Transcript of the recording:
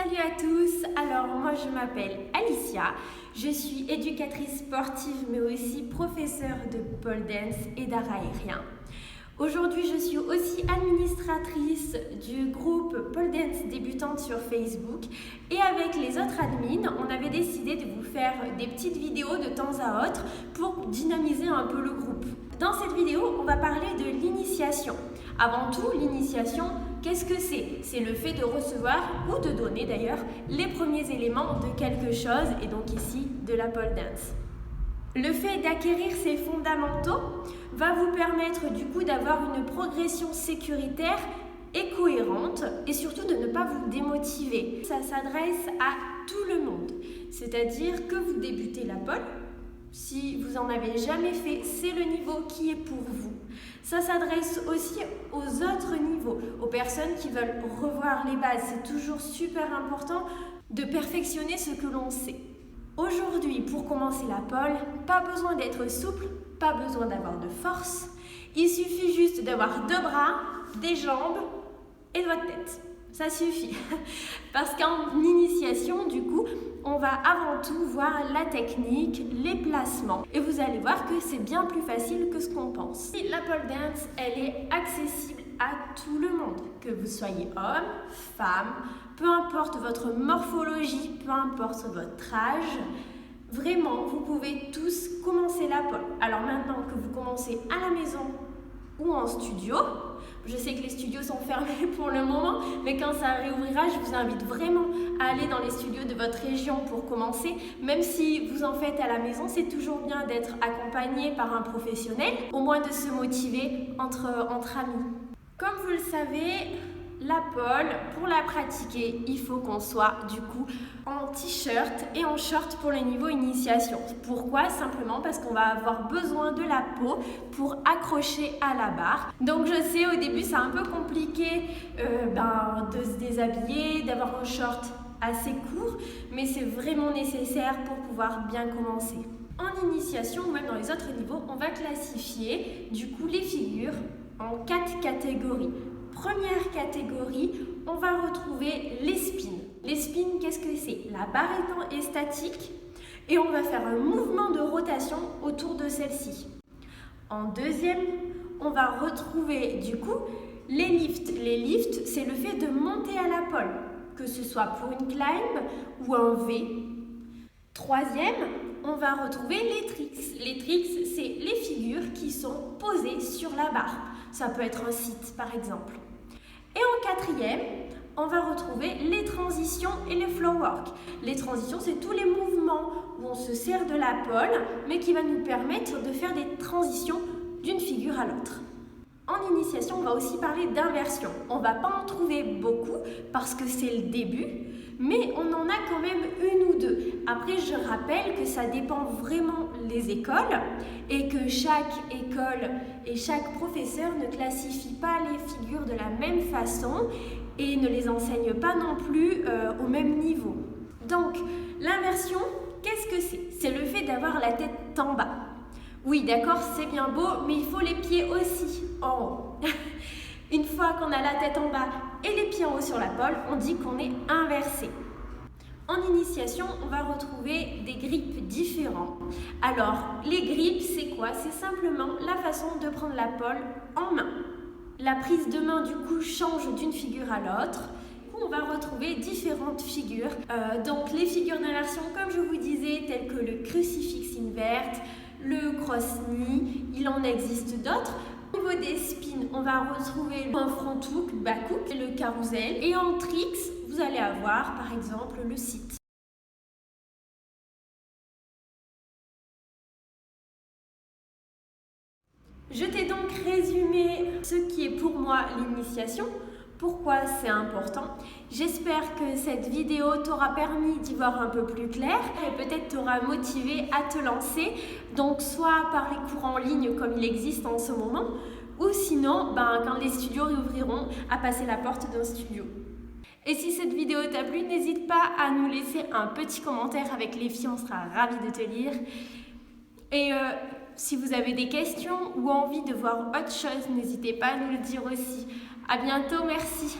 Salut à tous, alors moi je m'appelle Alicia, je suis éducatrice sportive mais aussi professeure de pole dance et d'art aérien. Aujourd'hui je suis aussi administratrice du groupe Pole Dance débutante sur Facebook et avec les autres admins on avait décidé de vous faire des petites vidéos de temps à autre pour dynamiser un peu le groupe. Dans cette vidéo on va parler de l'initiation. Avant tout, l'initiation, qu'est-ce que c'est? C'est le fait de recevoir ou de donner d'ailleurs les premiers éléments de quelque chose et donc ici de la pole dance. Le fait d'acquérir ces fondamentaux va vous permettre du coup d'avoir une progression sécuritaire et cohérente et surtout de ne pas vous démotiver. Ça s'adresse à tout le monde, c'est-à-dire que vous débutez la pole. Si vous n'en avez jamais fait, c'est le niveau qui est pour vous. Ça s'adresse aussi aux autres niveaux, aux personnes qui veulent revoir les bases. C'est toujours super important de perfectionner ce que l'on sait. Aujourd'hui, pour commencer la pole, pas besoin d'être souple, pas besoin d'avoir de force. Il suffit juste d'avoir deux bras, des jambes et votre tête. Ça suffit. Parce qu'en initiation, du coup, on va avant tout voir la technique, les placements. Et vous allez voir que c'est bien plus facile que ce qu'on pense. La pole dance, elle est accessible à tout le monde. Que vous soyez homme, femme, peu importe votre morphologie, peu importe votre âge. Vraiment, vous pouvez tous commencer la pole. Alors maintenant que vous commencez à la maison ou en studio, je sais que les studios sont fermés pour le moment, mais quand ça réouvrira, je vous invite vraiment à aller dans les studios de votre région pour commencer. Même si vous en faites à la maison, c'est toujours bien d'être accompagné par un professionnel, au moins de se motiver entre amis. Comme vous le savez, la pole, pour la pratiquer, il faut qu'on soit du coup en t-shirt et en short pour le niveau initiation. Pourquoi? Simplement parce qu'on va avoir besoin de la peau pour accrocher à la barre. Donc je sais, au début c'est un peu compliqué de se déshabiller, d'avoir un short assez court, mais c'est vraiment nécessaire pour pouvoir bien commencer. En initiation ou même dans les autres niveaux, on va classifier du coup les figures en 4 catégories. Première catégorie, on va retrouver les spins. Les spins, qu'est-ce que c'est? La barre est statique et on va faire un mouvement de rotation autour de celle-ci. En deuxième, on va retrouver du coup les lifts. Les lifts, c'est le fait de monter à la pole, que ce soit pour une climb ou un V. Troisième, on va retrouver les tricks. Les tricks, c'est les figures qui sont posées sur la barre. Ça peut être un sit par exemple. Et en quatrième, on va retrouver les transitions et les flow work. Les transitions, c'est tous les mouvements où on se sert de la pole, mais qui va nous permettre de faire des transitions d'une figure à l'autre. En initiation, on va aussi parler d'inversion. On ne va pas en trouver beaucoup parce que c'est le début, mais on en a quand même une ou deux. Après, je rappelle que ça dépend vraiment des écoles et que chaque école et chaque professeur ne classifie pas les figures de la même façon et ne les enseigne pas non plus au même niveau. Donc, l'inversion, qu'est-ce que c'est? C'est le fait d'avoir la tête en bas. Oui, d'accord, c'est bien beau, mais il faut les pieds aussi en haut. Une fois qu'on a la tête en bas et les pieds en haut sur la pole, on dit qu'on est inversé. En initiation, on va retrouver des grips différents. Alors, les grips, c'est quoi? C'est simplement la façon de prendre la pole en main. La prise de main, du coup, change d'une figure à l'autre. On va retrouver différentes figures. Donc, les figures d'inversion, comme je vous disais, telles que le crucifix invert, le cross knee, il en existe d'autres. Au niveau des spins, on va retrouver un front hook, back hook, le carrousel. Et en tricks, vous allez avoir par exemple le sit. Je t'ai donc résumé ce qui est pour moi l'initiation. Pourquoi c'est important? J'espère que cette vidéo t'aura permis d'y voir un peu plus clair et peut-être t'aura motivé à te lancer, donc soit par les cours en ligne comme il existe en ce moment, ou sinon, quand les studios réouvriront, à passer la porte d'un studio. Et si cette vidéo t'a plu, n'hésite pas à nous laisser un petit commentaire avec les filles, on sera ravis de te lire. Et si vous avez des questions ou envie de voir autre chose, n'hésitez pas à nous le dire aussi. À bientôt, merci.